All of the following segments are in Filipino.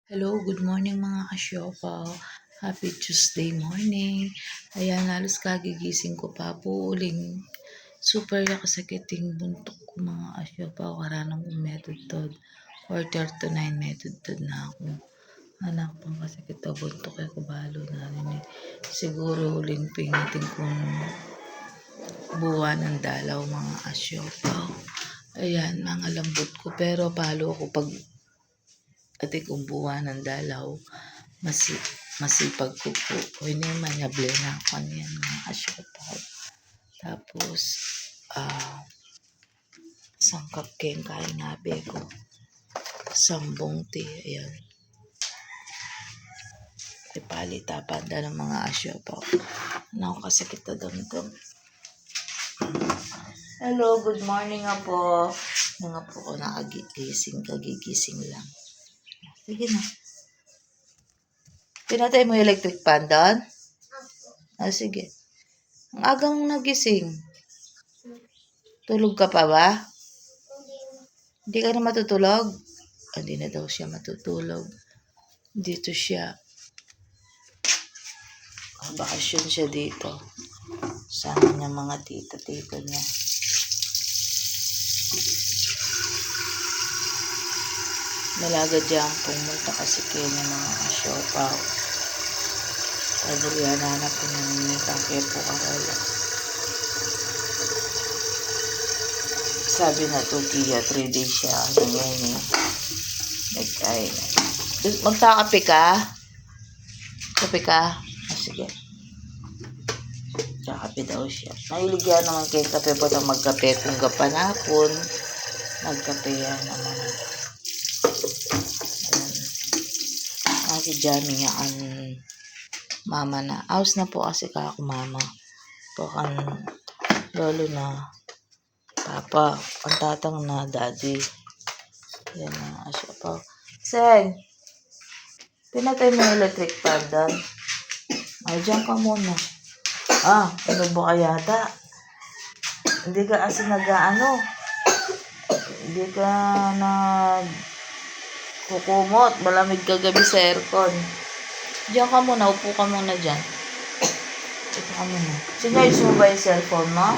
Hello, good morning mga kasyopaw. Happy Tuesday morning. Ayan, halos kagigising ko pa po uling. Super kasakiting buntok ko mga kasyopaw. Karanang umetod-tod. 8:45 metod-tod na ako. Anak pang kasakit na buntok ay kubalo na rin eh. Siguro huling pingitin kong buwan ng dalaw mga kasyopaw. Ayan, mga lambot ko. Pero palo ako pag ati kong buwan ng dalaw. Masipag ko po. O yun yung manyable na ako niyan mga kasyopaw. Tapos, sangkap keng kain nabe ko. Sambong ti. Ayan. Ipalita panda ng mga asyopaw. Ano kasi kita damdam. Hello, good morning nga po. Nga po ko kagigising lang. Sige na. Pinatay mo yung electric pan doon? Sige. Ang agang nagising. Tulog ka pa ba? Hindi ka na matutulog? Hindi na daw siya matutulog. Dito siya. Bakasyon siya dito. Sama niya mga tita-tito niya. Malagad dyan pumunta kasi kayo ng mga asyopaw. Tadalian hanap ko ng minitang kepo kakala. Sabi na to Kia, 3 days siya. Ano ngayon eh. Nagkain. Magtakape ka? Kape ka? Sige. Kakape daw siya. Nahiligyan naman kayo kape po na magkape kung kapanapon. Magkape yan naman. Kasi jamming nga ang mama na. Aus na po kasi kako mama. Po kan lolo na papa. Ang tatang na daddy. Yan na asya po. Seng! Pinatay mo yung electric fan doon. Ay, dyan ka muna. Ano ba kaya yata? Hindi ka kasi hindi ka kukumot. Malamig ka gabi sa aircon. Diyan ka muna. Upo ka muna dyan. Upo ka muna. Sinayos mo ba yung cellphone mo?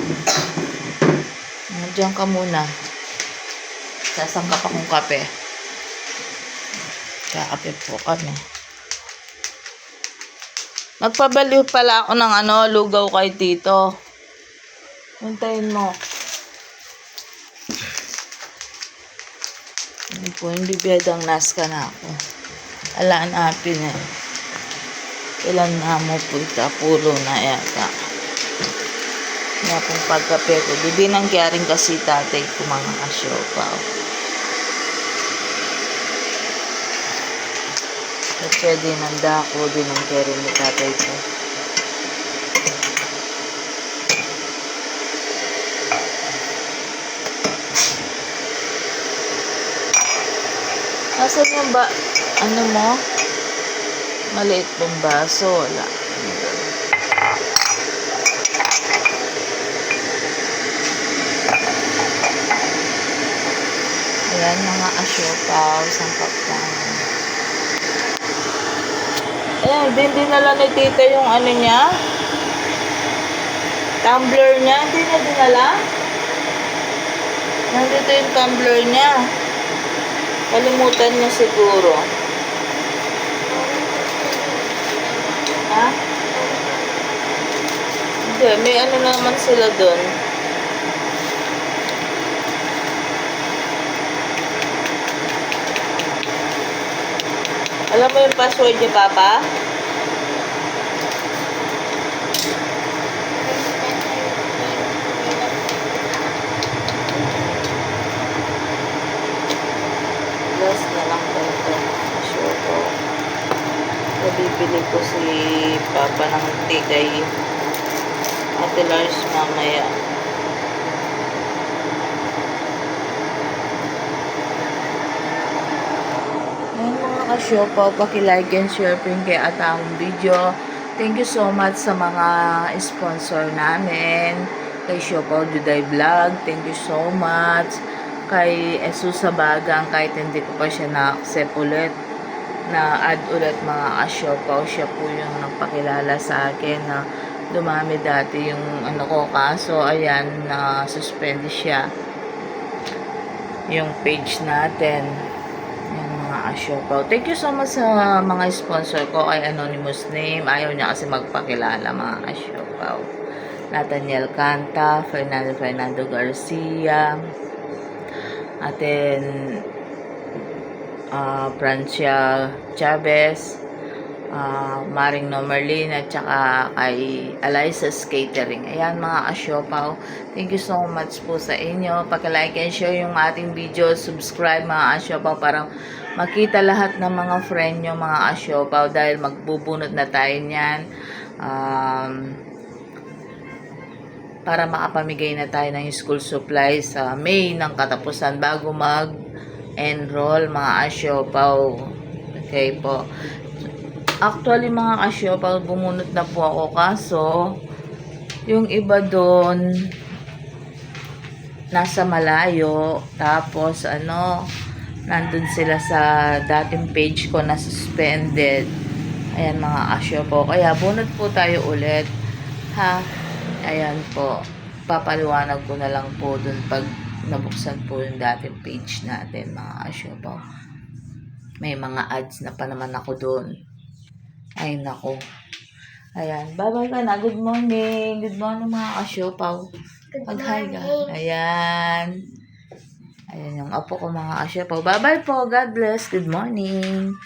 Diyan ka muna. Sasangkap akong kape. Kakape po kami. Magpabaliw pala ako ng lugaw kay tito. Hintayin mo. Hindi po, yung bibiyadang naska na ako. Alaan apin eh. Ilan na mo po ita, pulo na yata. Nga pong pagkape ko. Di nangyaring kasi tatay ko mga asyopaw. At pwede nanda ako din ang kere ni tatay ko. Nasaan yung ano mo? Maliit pong baso. Wala. Ayan mga asyopaw. Sangkap lang. Ayan, din dinala ni tita yung ano niya. Tumbler niya. Hindi niya dinala. Nandito yung tumbler niya. Kalimutan niya siguro. Ha? Hindi, may ano naman sila doon. Alam mo yung password niya, Papa? Last na lang ba ito? Sure po. Nabibili ko si Papa ng tigay. Ate Lars mamaya. Ayan mga kasyopaw, paki-like and share po yung kay atang video. Thank you so much sa mga sponsor namin. Kay Siopaw Juday Vlog, thank you so much. Kay Jesus Sabagang, kahit hindi ko pa siya na-accept ulit. na add ulit mga kasyopaw. Siya po yung nagpakilala sa akin na dumami dati yung ano ko, kaso ayan na suspend siya yung page natin. Yan mga kasyopaw. Thank you so much sa mga sponsor ko kay Anonymous Name. Ayaw niya kasi magpakilala mga kasyopaw. Nathaniel Canta, Fernando Garcia, at then Francia Chavez, Maring Nomerlin, at saka kay Eliza's Catering. Ayan mga kasyopaw, thank you so much po sa inyo. Paki-like and share yung ating video, subscribe mga kasyopaw para makita lahat ng mga friend nyo mga kasyopaw, dahil magbubunot na tayo niyan para makapamigay na tayo ng school supplies sa May ng katapusan bago mag-enroll mga kasyopaw. Okay po. Actually mga kasyopaw, bumunot na po ako, kaso yung iba doon nasa malayo, tapos nandun sila sa dating page ko na suspended. Ayan mga kasyopaw, kaya bunot po tayo ulit ha. Ayan po, papaliwanag ko na lang po dun pag nabuksan po yung dating page natin mga kasyopaw. May mga ads na pa naman ako dun. Ay nako. Ayan, bye-bye ka na. Good morning. Good morning mga kasyopaw. Pag-hi ka. Ayan. Ayan yung apo ko mga kasyopaw. Bye-bye po. God bless. Good morning.